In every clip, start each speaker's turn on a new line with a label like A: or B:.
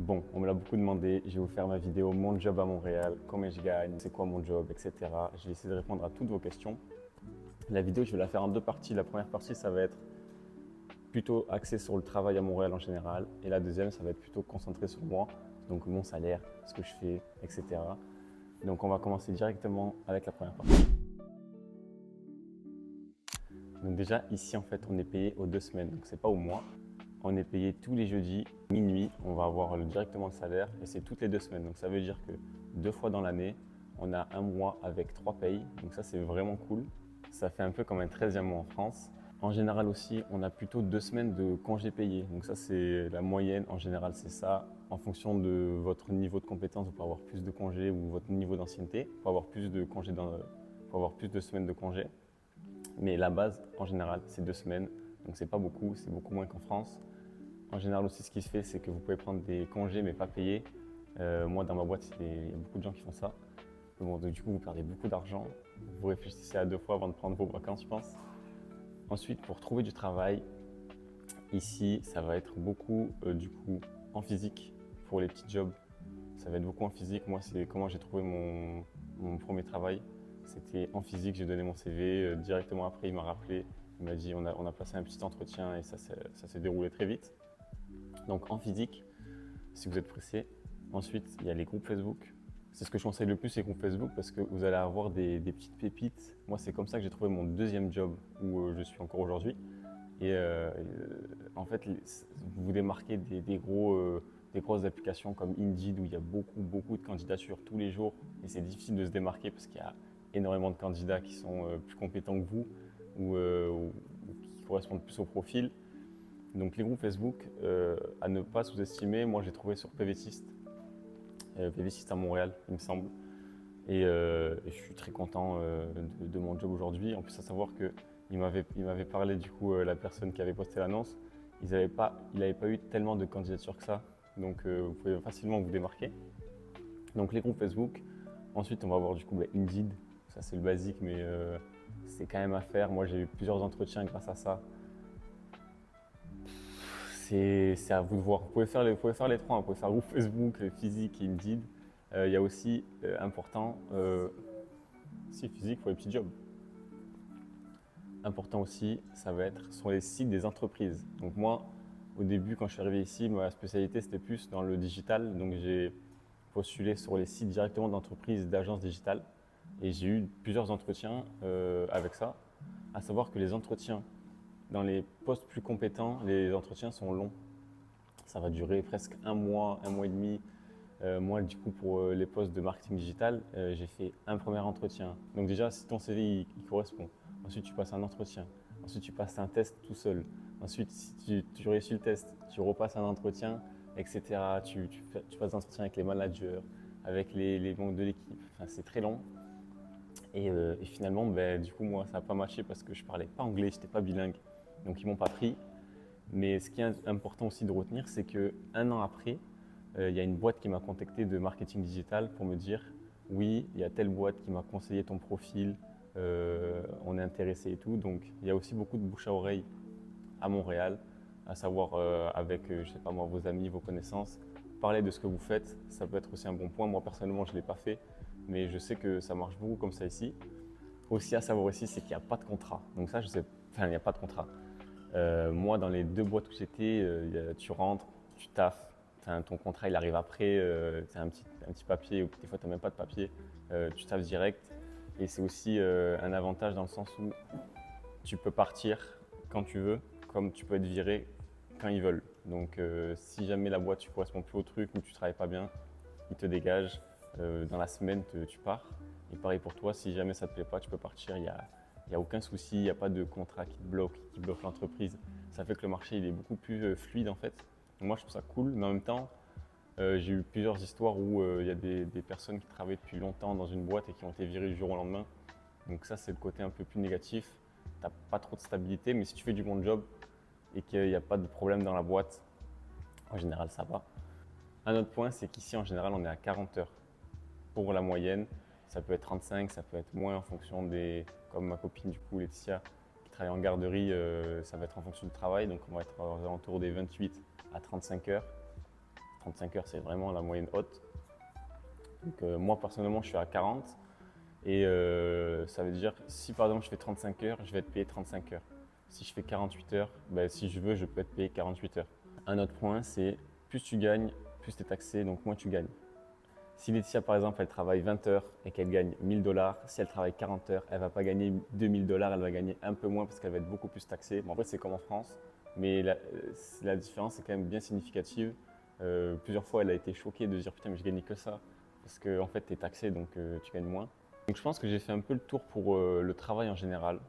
A: Bon, on me l'a beaucoup demandé, je vais vous faire ma vidéo Mon job à Montréal, combien je gagne, c'est quoi mon job, etc. Je vais essayer de répondre à toutes vos questions. La vidéo, je vais la faire en deux parties. La première partie, ça va être plutôt axé sur le travail à Montréal en général. Et la deuxième, ça va être plutôt concentré sur moi, donc mon salaire, ce que je fais, etc. Donc on va commencer directement avec la première partie. Donc déjà, ici, en fait, on est payé aux 2 semaines, donc c'est pas au mois. On est payé tous les jeudis, minuit, on va avoir directement le salaire et c'est toutes les 2 semaines. Donc ça veut dire que 2 fois dans l'année, on a un mois avec 3 payes. Donc ça, c'est vraiment cool. Ça fait un peu comme un 13e mois en France. En général aussi, on a plutôt 2 semaines de congés payés. Donc ça, c'est la moyenne. En général, c'est ça. En fonction de votre niveau de compétence, vous pouvez avoir plus de congés ou votre niveau d'ancienneté. Vous pouvez avoir plus de congés, pour avoir plus de semaines de congés. Mais la base, en général, c'est 2 semaines. Donc c'est pas beaucoup, c'est beaucoup moins qu'en France. En général aussi, ce qui se fait, c'est que vous pouvez prendre des congés mais pas payés. Moi, dans ma boîte, il y a beaucoup de gens qui font ça. Bon, donc, du coup, vous perdez beaucoup d'argent. Vous réfléchissez à 2 fois avant de prendre vos vacances, je pense. Ensuite, pour trouver du travail, ici, ça va être beaucoup du coup en physique pour les petits jobs. Ça va être beaucoup en physique. Moi, c'est comment j'ai trouvé mon premier travail. C'était en physique, j'ai donné mon CV. Directement après, il m'a rappelé. Il m'a dit on a passé un petit entretien et ça s'est déroulé très vite. Donc en physique, si vous êtes pressé. Ensuite, il y a les groupes Facebook. C'est ce que je conseille le plus, les groupes Facebook, parce que vous allez avoir des petites pépites. Moi, c'est comme ça que j'ai trouvé mon deuxième job où je suis encore aujourd'hui. Et en fait, vous démarquez des grosses applications comme Indeed où il y a beaucoup de candidatures tous les jours. Et c'est difficile de se démarquer parce qu'il y a énormément de candidats qui sont plus compétents que vous ou qui correspondent plus au profil. Donc les groupes Facebook, à ne pas sous-estimer, moi j'ai trouvé sur PVSist, PVSist à Montréal, il me semble. Et je suis très content de mon job aujourd'hui. En plus, à savoir qu'il m'avait parlé du coup la personne qui avait posté l'annonce. Il n'avait pas eu tellement de candidatures que ça. Donc vous pouvez facilement vous démarquer. Donc les groupes Facebook. Ensuite, on va avoir du coup Indeed. Ça c'est le basique, mais c'est quand même à faire. Moi j'ai eu plusieurs entretiens grâce à ça. C'est à vous de voir. Vous pouvez faire les trois. Vous pouvez faire groupe Facebook, physique et Indeed. Il y a aussi important, si physique pour les petits jobs. Important aussi, ça va être sur les sites des entreprises. Donc moi, au début, quand je suis arrivé ici, ma spécialité c'était plus dans le digital. Donc j'ai postulé sur les sites directement d'entreprises, d'agences digitales. Et j'ai eu plusieurs entretiens avec ça. À savoir que les entretiens dans les postes plus compétents, les entretiens sont longs. Ça va durer presque un mois et demi. Moi, du coup, pour les postes de marketing digital, j'ai fait un premier entretien. Donc déjà, si ton CV il correspond, ensuite tu passes un entretien, ensuite tu passes un test tout seul, ensuite si tu réussis le test, tu repasses un entretien, etc. Tu passes un entretien avec les managers, avec les membres de l'équipe. Enfin, c'est très long. Et finalement, du coup, moi, ça n'a pas matché parce que je parlais pas anglais, je n'étais pas bilingue. Donc ils m'ont pas pris. Mais ce qui est important aussi de retenir, c'est qu'un an après, il y a une boîte qui m'a contacté de marketing digital pour me dire oui, il y a telle boîte qui m'a conseillé ton profil, on est intéressé et tout. Donc il y a aussi beaucoup de bouche à oreille à Montréal, à savoir avec, je sais pas moi, vos amis, vos connaissances. Parler de ce que vous faites, ça peut être aussi un bon point. Moi personnellement, je ne l'ai pas fait, mais je sais que ça marche beaucoup comme ça ici. Aussi à savoir ici, c'est qu'il n'y a pas de contrat. Donc ça, je sais, enfin, il n'y a pas de contrat. Moi, dans les 2 boîtes où j'étais, tu rentres, tu taffes, ton contrat il arrive après, tu as un petit papier, ou des fois tu n'as même pas de papier, tu taffes direct. Et c'est aussi un avantage dans le sens où tu peux partir quand tu veux, comme tu peux être viré quand ils veulent. Donc si jamais la boîte ne correspond plus au truc ou tu ne travailles pas bien, ils te dégagent. Dans la semaine, tu pars. Et pareil pour toi, si jamais ça ne te plaît pas, tu peux partir. Il n'y a aucun souci, il n'y a pas de contrat qui bloque l'entreprise. Ça fait que le marché il est beaucoup plus fluide en fait. Donc moi je trouve ça cool, mais en même temps, j'ai eu plusieurs histoires où il y a des personnes qui travaillent depuis longtemps dans une boîte et qui ont été virées du jour au lendemain. Donc ça c'est le côté un peu plus négatif. Tu n'as pas trop de stabilité, mais si tu fais du bon job et qu'il n'y a pas de problème dans la boîte, en général ça va. Un autre point, c'est qu'ici en général on est à 40 heures pour la moyenne. Ça peut être 35, ça peut être moins en fonction des… Comme ma copine du coup, Laetitia, qui travaille en garderie, ça va être en fonction du travail. Donc on va être aux alentours des 28 à 35 heures. 35 heures, c'est vraiment la moyenne haute. Donc, moi, personnellement, je suis à 40. Et ça veut dire, si par exemple je fais 35 heures, je vais être payé 35 heures. Si je fais 48 heures, ben, si je veux, je peux être payé 48 heures. Un autre point, c'est plus tu gagnes, plus tu es taxé, donc moins tu gagnes. Si Laetitia, par exemple, elle travaille 20 heures et qu'elle gagne 1000 $, si elle travaille 40 heures, elle ne va pas gagner 2000 $, elle va gagner un peu moins parce qu'elle va être beaucoup plus taxée. Bon, en fait, c'est comme en France, mais la différence est quand même bien significative. Plusieurs fois, elle a été choquée de dire putain, mais je gagnais que ça parce qu'en fait, tu es taxé, donc tu gagnes moins. Donc, je pense que j'ai fait un peu le tour pour le travail en général.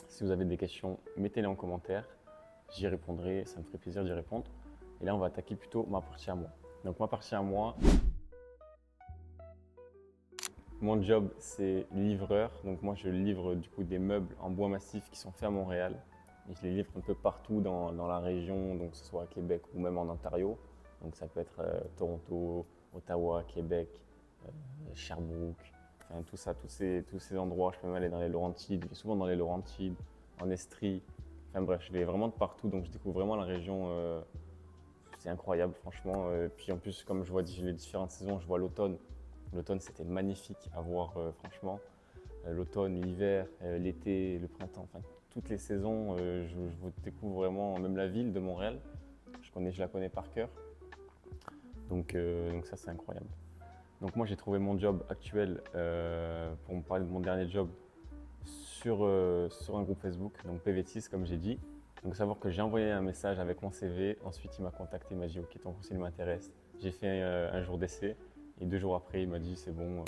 A: Si vous avez des questions, mettez-les en commentaire. J'y répondrai, ça me ferait plaisir d'y répondre. Et là, on va attaquer plutôt ma partie à moi. Donc, ma partie à moi, mon job, c'est livreur. Donc, moi, je livre du coup des meubles en bois massif qui sont faits à Montréal. Et je les livre un peu partout dans la région, donc que ce soit à Québec ou même en Ontario. Donc, ça peut être Toronto, Ottawa, Québec, Sherbrooke. Enfin, tout ça, tous ces endroits, je peux même aller dans les Laurentides, je vais souvent dans les Laurentides, en Estrie. Enfin bref, je vais vraiment de partout, donc je découvre vraiment la région. C'est incroyable, franchement. Puis en plus, comme je vois les différentes saisons, je vois l'automne. L'automne, c'était magnifique à voir, franchement. L'automne, l'hiver, l'été, le printemps, enfin toutes les saisons, je découvre vraiment, même la ville de Montréal. Je la connais par cœur. Donc ça, c'est incroyable. Donc moi j'ai trouvé mon job actuel, pour me parler de mon dernier job, sur un groupe Facebook, donc PV6 comme j'ai dit. Donc savoir que j'ai envoyé un message avec mon CV, ensuite il m'a contacté, il m'a dit ok ton profil m'intéresse. J'ai fait un jour d'essai et 2 jours après il m'a dit c'est bon,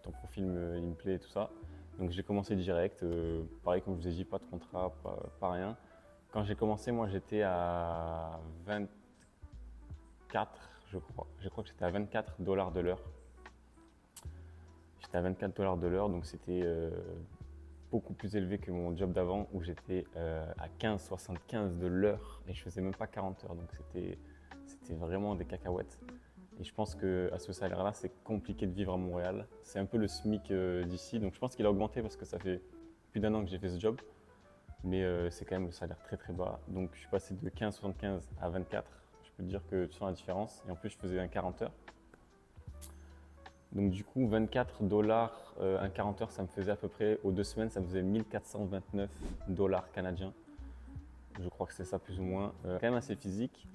A: ton profil il me plaît et tout ça. Donc j'ai commencé direct, pareil comme je vous ai dit, pas de contrat, pas rien. Quand j'ai commencé moi j'étais à 24 je crois. Je crois que j'étais à 24 $ de l'heure. J'étais à 24 $ de l'heure, donc c'était beaucoup plus élevé que mon job d'avant où j'étais à 15,75 de l'heure et je faisais même pas 40 heures, donc c'était vraiment des cacahuètes. Et je pense qu'à ce salaire-là, c'est compliqué de vivre à Montréal. C'est un peu le SMIC d'ici, donc je pense qu'il a augmenté parce que ça fait plus d'1 an que j'ai fait ce job, mais c'est quand même le salaire très très bas. Donc je suis passé de 15,75 à 24. Je peux te dire que tu sens la différence. Et en plus, je faisais un 40 heures. Donc du coup, 24 $, un 40 heures, ça me faisait à peu près, aux 2 semaines, ça me faisait 1429 $ canadiens. Je crois que c'est ça plus ou moins. Quand même assez physique.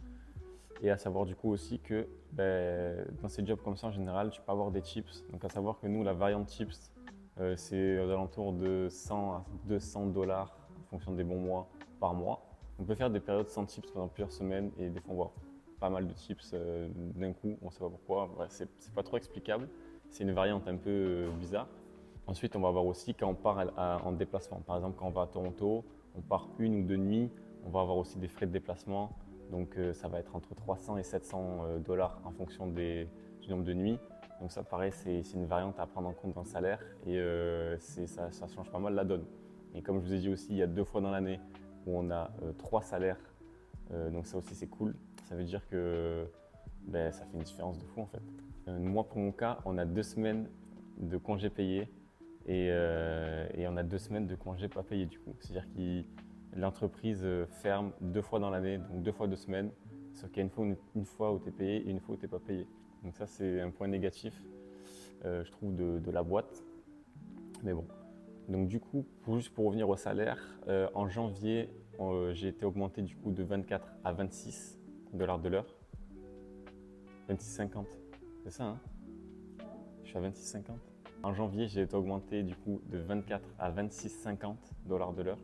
A: Et à savoir du coup aussi que dans ces jobs comme ça, en général, tu peux avoir des chips. Donc à savoir que nous, la variante chips, c'est aux alentours de 100 à 200 $ en fonction des bons mois par mois. On peut faire des périodes sans chips pendant plusieurs semaines et des fois on voit pas mal de chips d'un coup, on ne sait pas pourquoi. Ouais, c'est pas trop explicable. C'est une variante un peu bizarre. Ensuite, on va avoir aussi quand on part en déplacement. Par exemple, quand on va à Toronto, on part 1 ou 2 nuits. On va avoir aussi des frais de déplacement. Donc, ça va être entre 300 et 700 $ en fonction du nombre de nuits. Donc, ça, pareil, c'est une variante à prendre en compte dans le salaire et ça change pas mal la donne. Et comme je vous ai dit aussi, il y a 2 fois dans l'année où on a 3 salaires. Donc, ça aussi, c'est cool. Ça veut dire que ça fait une différence de fou en fait. Moi, pour mon cas, on a 2 semaines de congés payés et on a 2 semaines de congés pas payés du coup. C'est-à-dire que l'entreprise ferme 2 fois dans l'année, donc 2 fois 2 semaines, sauf qu'il y a une fois où tu es payé et une fois où tu n'es pas payé. Donc ça, c'est un point négatif, je trouve, de la boîte. Mais bon. Donc du coup, juste pour revenir au salaire, en janvier, j'ai été augmenté du coup de 24 à 26 $ de l'heure. 26,50, c'est ça, hein? Je suis à 26,50. En janvier, j'ai été augmenté du coup de 24 à 26,50 $ de l'heure.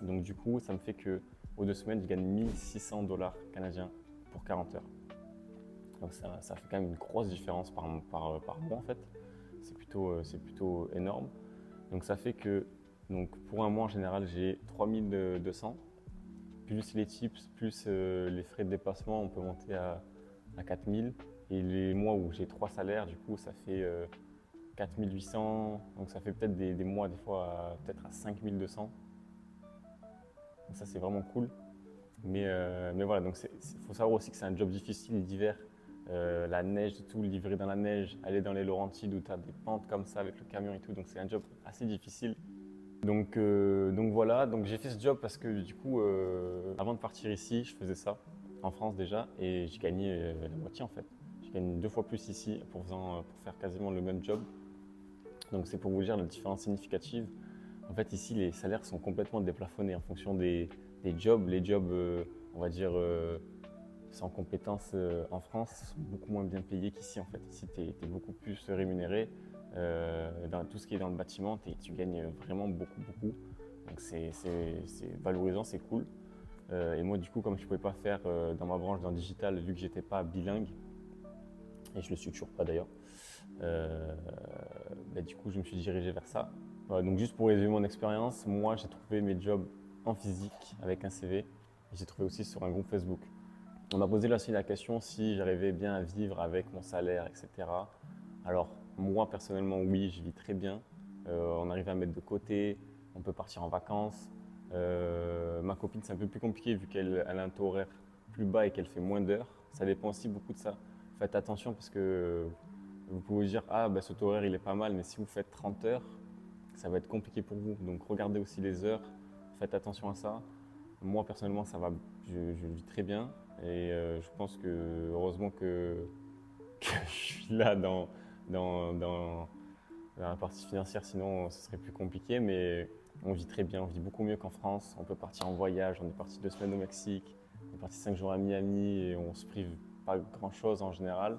A: Donc du coup, ça me fait que aux 2 semaines, je gagne 1600 $ canadiens pour 40 heures. Donc ça fait quand même une grosse différence par mois en fait. C'est plutôt énorme. Donc ça fait que pour un mois en général, j'ai 3200. Plus les tips, plus les frais de déplacement, on peut monter à 4000. Et les mois où j'ai 3 salaires, du coup, ça fait 4800. Donc ça fait peut-être des mois, des fois, peut-être à 5200. Donc ça, c'est vraiment cool. Mais voilà, donc il faut savoir aussi que c'est un job difficile l'hiver. La neige, tout livrer dans la neige, aller dans les Laurentides où tu as des pentes comme ça avec le camion et tout. Donc c'est un job assez difficile. Donc voilà, donc j'ai fait ce job parce que du coup, avant de partir ici, je faisais ça. en France déjà, et j'ai gagné la moitié en fait. J'ai gagné 2 fois plus ici pour faire quasiment le même job. Donc c'est pour vous dire la différence significative. En fait ici les salaires sont complètement déplafonnés en fonction des jobs. Les jobs, on va dire, sans compétences en France sont beaucoup moins bien payés qu'ici en fait. Ici tu es beaucoup plus rémunéré. Dans tout ce qui est dans le bâtiment, tu gagnes vraiment beaucoup. Donc c'est valorisant, c'est cool. Et moi du coup comme je ne pouvais pas faire dans ma branche dans le digital vu que j'étais pas bilingue, et je le suis toujours pas d'ailleurs, du coup je me suis dirigé vers ça. Voilà, donc juste pour résumer mon expérience, moi j'ai trouvé mes jobs en physique avec un CV et j'ai trouvé aussi sur un groupe Facebook. On m'a posé là aussi la question si j'arrivais bien à vivre avec mon salaire, etc. Alors moi personnellement oui, je vis très bien. On arrive à mettre de côté, on peut partir en vacances. Ma copine c'est un peu plus compliqué vu qu'elle a un taux horaire plus bas et qu'elle fait moins d'heures. Ça dépend aussi beaucoup de ça. Faites attention parce que vous pouvez vous dire ah bah, ce taux horaire il est pas mal, mais si vous faites 30 heures, ça va être compliqué pour vous. Donc regardez aussi les heures, faites attention à ça. Moi personnellement ça va, je vis très bien et je pense que heureusement que je suis là dans la partie financière, sinon ce serait plus compliqué, mais on vit très bien, on vit beaucoup mieux qu'en France. On peut partir en voyage, on est parti 2 semaines au Mexique, on est parti 5 jours à Miami et on se prive pas grand chose en général.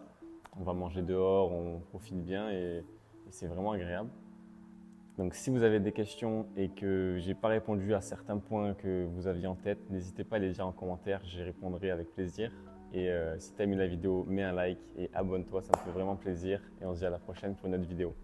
A: On va manger dehors, on profite bien et c'est vraiment agréable. Donc si vous avez des questions et que j'ai pas répondu à certains points que vous aviez en tête, n'hésitez pas à les dire en commentaire, j'y répondrai avec plaisir. Et si tu as aimé la vidéo, mets un like et abonne-toi, ça me fait vraiment plaisir. Et on se dit à la prochaine pour une autre vidéo.